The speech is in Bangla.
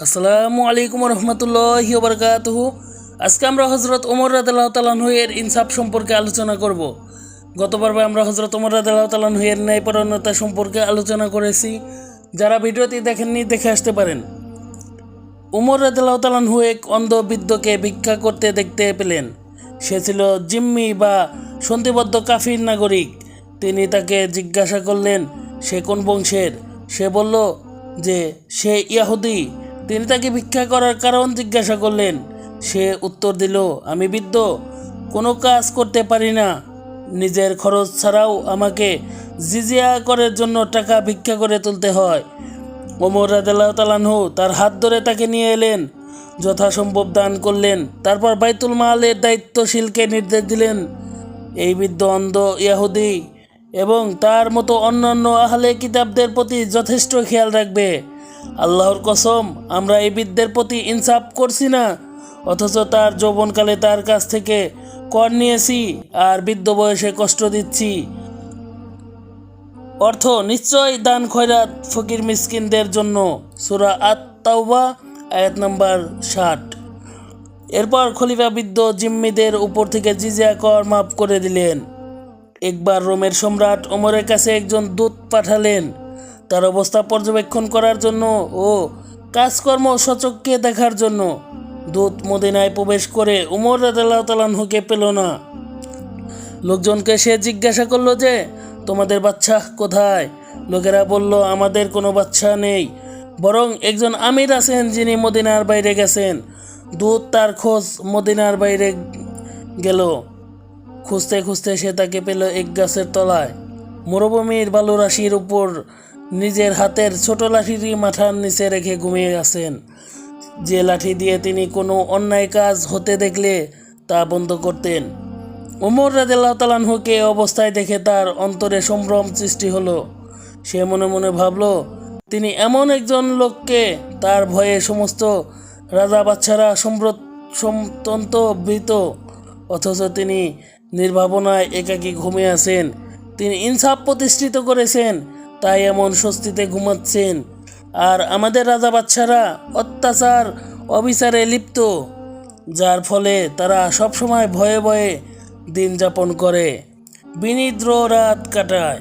আসসালামু আলাইকুম রহমতুল্লাহি ওবরকাতুহু। আজকে আমরা হজরত ওমর রাদিয়াল্লাহু তাআলা আনহু এর ইনসাফ সম্পর্কে আলোচনা করব। গত পর্বে আমরা হজরত ওমর রাদিয়াল্লাহু তাআলা আনহু এর ন্যায়পরায়ণতা সম্পর্কে আলোচনা করেছি। যারা ভিডিওটি দেখেননি দেখে আসতে পারেন। ওমর রাদিয়াল্লাহু তাআলা আনহু এক অন্ধ বৃদ্ধকে ভিক্ষা করতে দেখতে পেলেন। সে ছিল জিম্মি বা সন্ধিবদ্ধ কাফির নাগরিক। তিনি তাকে জিজ্ঞাসা করলেন সে কোন বংশের। সে বলল যে সে ইয়াহুদি। তিনি তাকে ভিক্ষা করার কারণ জিজ্ঞাসা করলেন। সে উত্তর দিল, আমি বৃদ্ধ, কোনো কাজ করতে পারি না। নিজের খরচ ছাড়াও আমাকে জিজিয়া করার জন্য টাকা ভিক্ষা করে তুলতে হয়। ওমর রাদিয়াল্লাহু তাআলা আনহু তার হাত ধরে তাকে নিয়ে এলেন, যথাসম্ভব দান করলেন। তারপর বাইতুল মালের দায়িত্বশীলকে নির্দেশ দিলেন, এই বৃদ্ধ অন্ধ ইয়াহুদি এবং তার মতো অন্যান্য আহলে কিতাবদের প্রতি যথেষ্ট খেয়াল রাখবে। আল্লাহর কসম, আমরা এই বৃদ্ধের প্রতি ইনসাফ করছি না, অথচ তার যৌবনকালে তার কাছ থেকে কর নিয়েছি আর বৃদ্ধ বয়সে কষ্ট দিচ্ছি। অর্থ নিশ্চয় দান খয়রাত ফকির মিসকিনদের জন্য। সূরা আত-তাওবা আয়াত নাম্বার 60। এরপর খলিফা বৃদ্ধ জিম্মিদের উপর থেকে জিজিয়া কর মাফ করে দিলেন। একবার রোমের সম্রাট ওমরের কাছে একজন দূত পাঠালেন তার অবস্থা পর্যবেক্ষণ করার জন্য ও কাজকর্ম সচক্ষে দেখার জন্য। দূত মদিনায় প্রবেশ করে ওমর রাদিয়াল্লাহু তাআলা আনহুকে পেল না। লোকজনকে সে জিজ্ঞাসা করলো যে তোমাদের বাচ্চা কোথায়। লোকেরা বলল, আমাদের কোনো বাচ্চা নেই, বরং একজন আমির আছেন যিনি মদিনার বাইরে গেছেন। দূত তার খোঁজ মদিনার বাইরে গেল। খুঁজতে খুঁজতে সে তাকে পেল এক গাছের তলায়, মরুভূমির বালুরাশির উপর নিজের হাতের ছোট লাঠিটি মাথার নিচে রেখে ঘুমিয়ে আছেন। যে লাঠি দিয়ে তিনি কোনো অন্যায় কাজ হতে দেখলে তা বন্ধ করতেন। ওমর রাদিয়াল্লাহু তাআলা আনহুকে অবস্থায় দেখে তার অন্তরে সম্ভ্রম সৃষ্টি হলো। সে মনে মনে ভাবল, তিনি এমন একজন লোককে তার ভয়ে সমস্ত রাজা বাচ্চারা সম্ভ্রান্ত ভীত, অথচ তিনি নির্ভাবনায় একাকী ঘুমিয়ে আছেন। তিনি ইনসাফ প্রতিষ্ঠিত করেছেন, তাই এমন স্বস্তিতে ঘুমাচ্ছেন। আর আমাদের রাজা বাচ্চারা অত্যাচার অবিচারে লিপ্ত, যার ফলে তারা সবসময় ভয়ে ভয়ে দিন যাপন করে, বিনিদ্র রাত কাটায়।